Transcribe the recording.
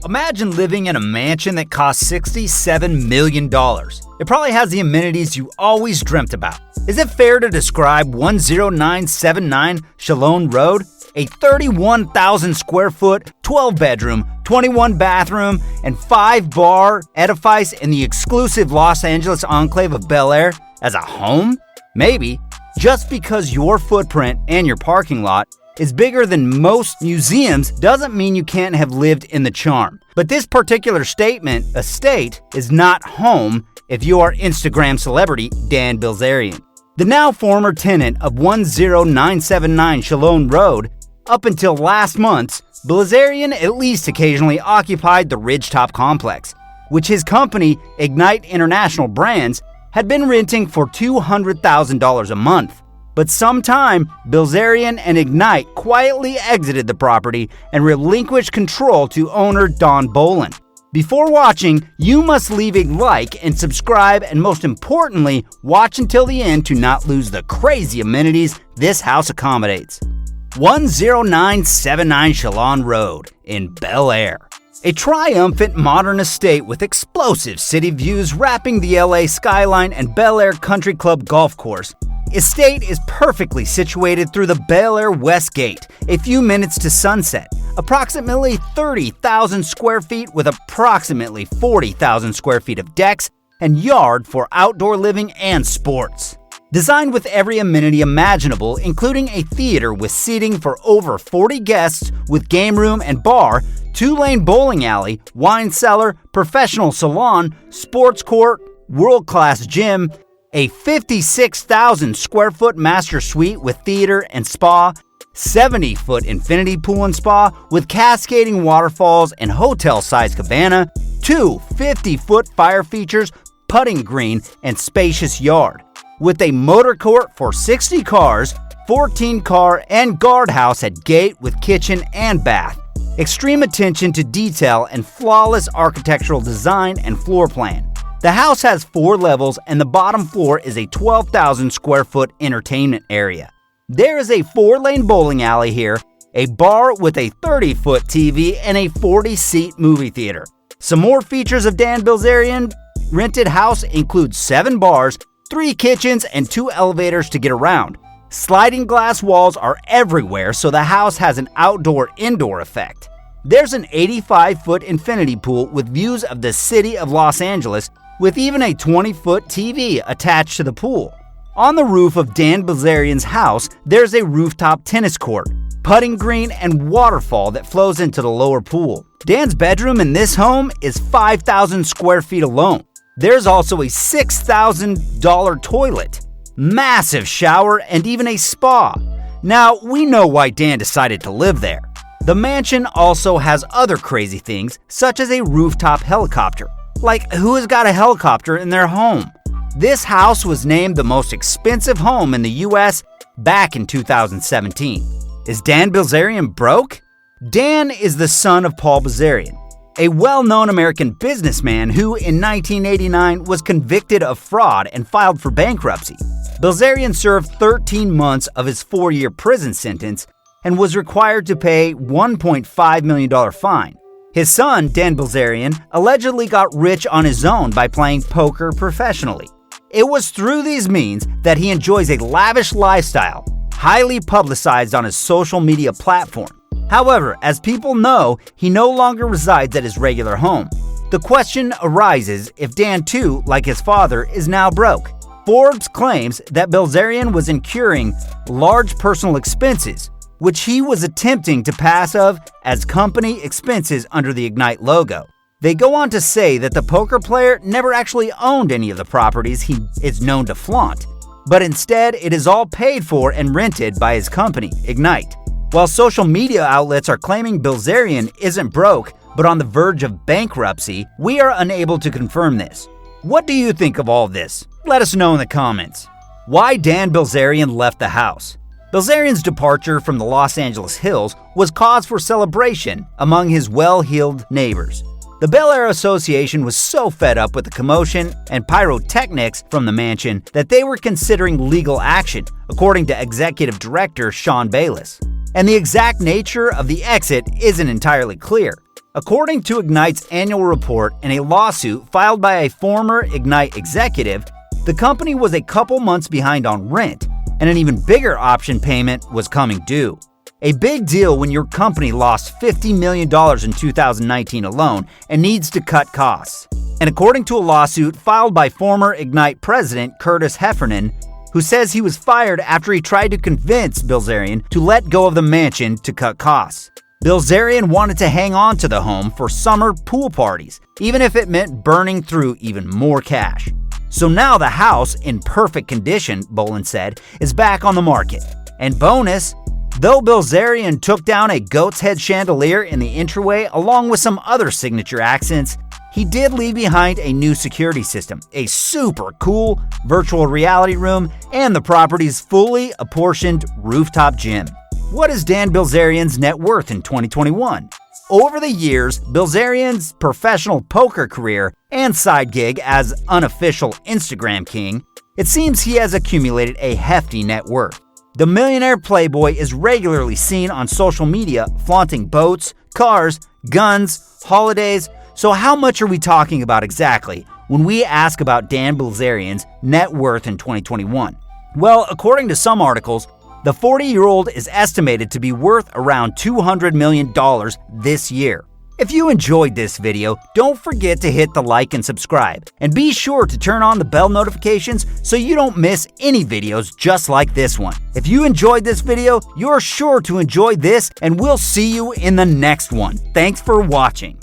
Imagine living in a mansion that costs $67 million. It probably has the amenities you always dreamt about. Is it fair to describe 10979 Chalon Road, a 31,000 square foot, 12-bedroom, 21-bathroom, and 5-bar edifice in the exclusive Los Angeles enclave of Bel Air, as a home? Maybe. Just because your footprint and your parking lot is bigger than most museums doesn't mean you can't have lived in the charm. But this particular estate, is not home if you are Instagram celebrity Dan Bilzerian. The now former tenant of 10979 Chalon Road, up until last month, Bilzerian at least occasionally occupied the Ridgetop complex, which his company, Ignite International Brands, had been renting for $200,000 a month. But sometime, Bilzerian and Ignite quietly exited the property and relinquished control to owner Don Bolin. Before watching, you must leave a like and subscribe, and most importantly, watch until the end to not lose the crazy amenities this house accommodates. 10979 Chalon Road in Bel Air. A triumphant modern estate with explosive city views wrapping the LA skyline and Bel Air Country Club golf course. Estate is perfectly situated through the Bel Air West Gate, a few minutes to sunset. Approximately 30,000 square feet with approximately 40,000 square feet of decks and yard for outdoor living and sports. Designed with every amenity imaginable, including a theater with seating for over 40 guests with game room and bar, 2-lane bowling alley, wine cellar, professional salon, sports court, world-class gym, a 56,000 square foot master suite with theater and spa, 70-foot infinity pool and spa with cascading waterfalls and hotel-sized cabana, 2 50-foot fire features, putting green, and spacious yard, with a motor court for 60 cars, 14-car and guardhouse at gate with kitchen and bath. Extreme attention to detail and flawless architectural design and floor plan. The house has 4 levels, and the bottom floor is a 12,000 square foot entertainment area. There is a 4-lane bowling alley here, a bar with a 30-foot TV, and a 40-seat movie theater. Some more features of Dan Bilzerian rented house include 7 bars, 3 kitchens, and 2 elevators to get around. Sliding glass walls are everywhere, so the house has an outdoor-indoor effect. There's an 85-foot infinity pool with views of the city of Los Angeles, with even a 20-foot TV attached to the pool. On the roof of Dan Bilzerian's house, there's a rooftop tennis court, putting green, and waterfall that flows into the lower pool. Dan's bedroom in this home is 5,000 square feet alone. There's also a $6,000 toilet, massive shower, and even a spa. Now, we know why Dan decided to live there. The mansion also has other crazy things, such as a rooftop helicopter. Like, who has got a helicopter in their home? This house was named the most expensive home in the US back in 2017. Is Dan Bilzerian broke? Dan is the son of Paul Bilzerian, a well-known American businessman who in 1989 was convicted of fraud and filed for bankruptcy. Bilzerian served 13 months of his 4-year prison sentence and was required to pay $1.5 million fine. His son, Dan Bilzerian, allegedly got rich on his own by playing poker professionally. It was through these means that he enjoys a lavish lifestyle, highly publicized on his social media platform. However, as people know, he no longer resides at his regular home. The question arises if Dan too, like his father, is now broke. Forbes claims that Bilzerian was incurring large personal expenses, which he was attempting to pass off as company expenses under the Ignite logo. They go on to say that the poker player never actually owned any of the properties he is known to flaunt, but instead it is all paid for and rented by his company, Ignite. While social media outlets are claiming Bilzerian isn't broke but on the verge of bankruptcy, we are unable to confirm this. What do you think of all this? Let us know in the comments. Why Dan Bilzerian left the house? Bilzerian's departure from the Los Angeles hills was cause for celebration among his well-heeled neighbors. The Bel Air Association was so fed up with the commotion and pyrotechnics from the mansion that they were considering legal action, according to Executive Director Sean Bayless. And the exact nature of the exit isn't entirely clear. According to Ignite's annual report and a lawsuit filed by a former Ignite executive, the company was a couple months behind on rent, and an even bigger option payment was coming due. A big deal when your company lost $50 million in 2019 alone and needs to cut costs. And according to a lawsuit filed by former Ignite president Curtis Heffernan, who says he was fired after he tried to convince Bilzerian to let go of the mansion to cut costs. Bilzerian wanted to hang on to the home for summer pool parties, even if it meant burning through even more cash. So now the house, in perfect condition, Boland said, is back on the market. And bonus, though Bilzerian took down a goat's head chandelier in the entryway along with some other signature accents, he did leave behind a new security system, a super cool virtual reality room, and the property's fully apportioned rooftop gym. What is Dan Bilzerian's net worth in 2021? Over the years, Bilzerian's professional poker career and side gig as unofficial Instagram king, it seems he has accumulated a hefty net worth. The millionaire playboy is regularly seen on social media flaunting boats, cars, guns, holidays. So how much are we talking about exactly when we ask about Dan Bilzerian's net worth in 2021? Well, according to some articles, the 40-year-old is estimated to be worth around $200 million this year. If you enjoyed this video, don't forget to hit the like and subscribe. And be sure to turn on the bell notifications so you don't miss any videos just like this one. If you enjoyed this video, you're sure to enjoy this, and we'll see you in the next one. Thanks for watching.